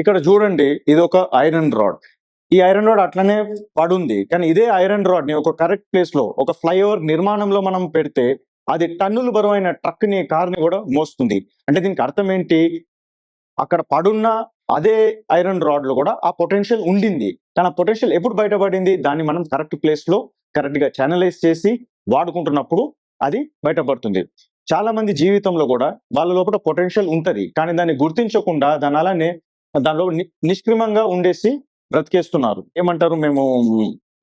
ఇక్కడ చూడండి, ఇది ఒక ఐరన్ రాడ్. ఈ ఐరన్ రాడ్ అట్లనే పడుంది. కానీ ఇదే ఐరన్ రాడ్ ని ఒక కరెక్ట్ ప్లేస్ లో ఒక ఫ్లైఓవర్ నిర్మాణంలో మనం పెడితే అది టన్నులు బరువైన ట్రక్ ని, కార్ ని కూడా మోస్తుంది. అంటే దీనికి అర్థం ఏంటి? అక్కడ పడున్న అదే ఐరన్ రాడ్ లో కూడా ఆ పొటెన్షియల్ ఉండింది. కానీ ఆ పొటెన్షియల్ ఎప్పుడు బయటపడింది? దాన్ని మనం కరెక్ట్ ప్లేస్ లో కరెక్ట్ గా ఛానలైజ్ చేసి వాడుకుంటున్నప్పుడు అది బయటపడుతుంది. చాలా మంది జీవితంలో కూడా వాళ్ళ లోపల పొటెన్షియల్ ఉంటది. కానీ దాన్ని గుర్తించకుండా దాని అలానే దానిలో నిష్క్రిమంగా ఉండేసి బ్రతికేస్తున్నారు. ఏమంటారు?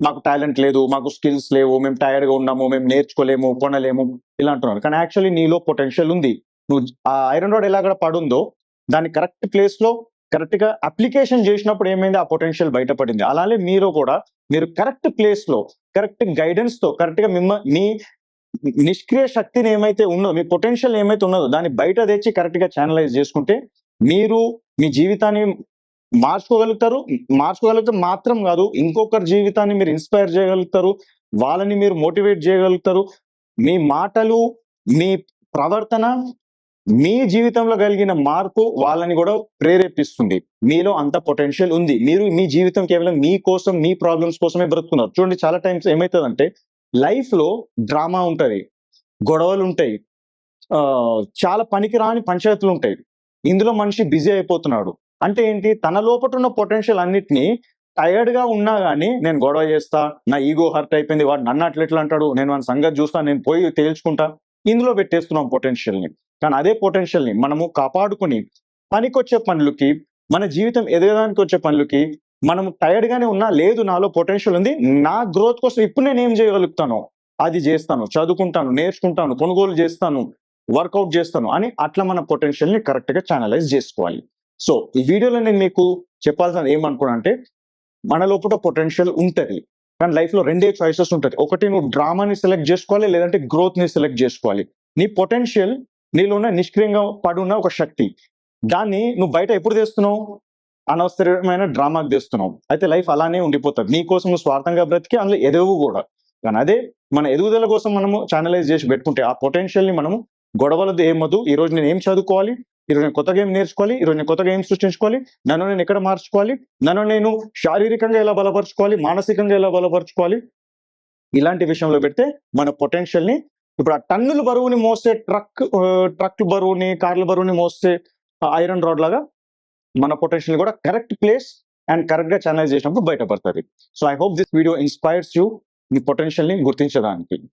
మాకు టాలెంట్ లేదు, మాకు స్కిల్స్ లేవు, మేము టైర్డ్ గా ఉన్నాము, మేము నేర్చుకోలేము, కొనలేము, ఇలా అంటున్నారు. కానీ యాక్చువల్లీ నీలో పొటెన్షియల్ ఉంది. నువ్వు ఆ ఐరన్ రాడ్ ఎలాగ పడుందో దాన్ని కరెక్ట్ ప్లేస్ లో కరెక్ట్ గా అప్లికేషన్ చేసినప్పుడు ఏమైంది? ఆ పొటెన్షియల్ బయటపడింది. అలానే మీరు కూడా మీరు కరెక్ట్ ప్లేస్ లో కరెక్ట్ గైడెన్స్ తో కరెక్ట్ గా మీ నిష్క్రియ శక్తిని ఏమైతే ఉన్నదో, మీ పొటెన్షియల్ ఏమైతే ఉన్నదో దాన్ని బయట తెచ్చి కరెక్ట్ గా ఛానలైజ్ చేసుకుంటే మీరు మీ జీవితాన్ని మార్చుకోగలుగుతారు మాత్రం కాదు, ఇంకొకరి జీవితాన్ని మీరు ఇన్స్పైర్ చేయగలుగుతారు, వాళ్ళని మీరు మోటివేట్ చేయగలుగుతారు. మీ మాటలు, మీ ప్రవర్తన, మీ జీవితంలో కలిగిన మార్పు వాళ్ళని కూడా ప్రేరేపిస్తుంది. మీలో అంత పొటెన్షియల్ ఉంది. మీరు మీ జీవితం కేవలం మీ కోసం, మీ ప్రాబ్లమ్స్ కోసమే బ్రతుకున్నారు. చూడండి, చాలా టైమ్స్ ఏమవుతుందంటే లైఫ్ లో డ్రామా ఉంటది, గొడవలు ఉంటాయి, చాలా పనికిరాని పంచాయతీలు ఉంటాయి. ఇందులో మనిషి బిజీ అయిపోతున్నాడు. అంటే ఏంటి? తన లోపల ఉన్న పొటెన్షియల్ అన్నిటినీ టైర్డ్ గా ఉన్నా గానీ నేను గొడవ చేస్తా, నా ఈగో హర్ట్ అయిపోయింది, వాడు నన్ను అట్లా అంటాడు, నేను వాని సంగతి చూస్తా, నేను పోయి తేల్చుకుంటా, ఇందులో పెట్టేస్తున్నాం పొటెన్షియల్ ని. కానీ అదే పొటెన్షియల్ ని మనము కాపాడుకుని పనికొచ్చే పనులకి, మన జీవితం ఎదగడానికి వచ్చే పనులకి మనం టైర్డ్ గానే ఉన్నా, లేదు నాలో పొటెన్షియల్ ఉంది, నా గ్రోత్ కోసం ఇప్పుడు నేను ఏం చేయగలుగుతానో అది చేస్తాను, చదువుకుంటాను, నేర్చుకుంటాను, కొనుగోలు చేస్తాను, వర్కౌట్ చేస్తాను అని అట్లా మన పొటెన్షియల్ ని కరెక్ట్ గా ఛానలైజ్ చేసుకోవాలి. సో ఈ వీడియోలో నేను మీకు చెప్పాల్సిన ఏమనుకున్నా అంటే, మన లోపల పొటెన్షియల్ ఉంటది, కానీ లైఫ్ లో రెండే చాయిసెస్ ఉంటది. ఒకటి నువ్వు డ్రామాని సెలెక్ట్ చేసుకోవాలి, లేదంటే గ్రోత్ ని సెలెక్ట్ చేసుకోవాలి. నీ పొటెన్షియల్ నీలో ఉన్న నిష్క్రియంగా పడున్న ఒక శక్తి, దాన్ని నువ్వు బయట ఎప్పుడు తెస్తున్నావు? అనవసరమైన డ్రామాకి తెస్తున్నావు. అయితే లైఫ్ అలానే ఉండిపోతుంది. నీ కోసం నువ్వు స్వార్థంగా బ్రతికి అందులో ఎదగవు కూడా. కానీ అదే మన ఎదుగుదల కోసం మనము ఛానలైజ్ చేసి పెట్టుకుంటే ఆ పొటెన్షియల్ ని మనము గొడవలతో ఏమొద్దు, ఈ రోజు నేను ఏం చదువుకోవాలి, ఈరోజు నేను కొత్తగా ఏం నేర్చుకోవాలి, ఈరోజు నేను కొత్తగా ఏం సృష్టించుకోవాలి, నన్ను నేను ఎక్కడ మార్చుకోవాలి, నన్ను నేను శారీరకంగా ఎలా బలపరుచుకోవాలి, మానసికంగా ఎలా బలపరుచుకోవాలి, ఇలాంటి విషయంలో పెడితే మన పొటెన్షియల్ ని, ఇప్పుడు ఆ టన్నుల బరువుని మోసే ట్రక్ బరువుని, కార్ల బరువుని మోసే ఐరన్ రాడ్ లాగా మన పొటెన్షియల్ కూడా కరెక్ట్ ప్లేస్ అండ్ కరెక్ట్ గా ఛానలైజ్ చేసినప్పుడు బయటపడుతుంది. So I hope this video inspires you me potential ని గుర్తించడానికి.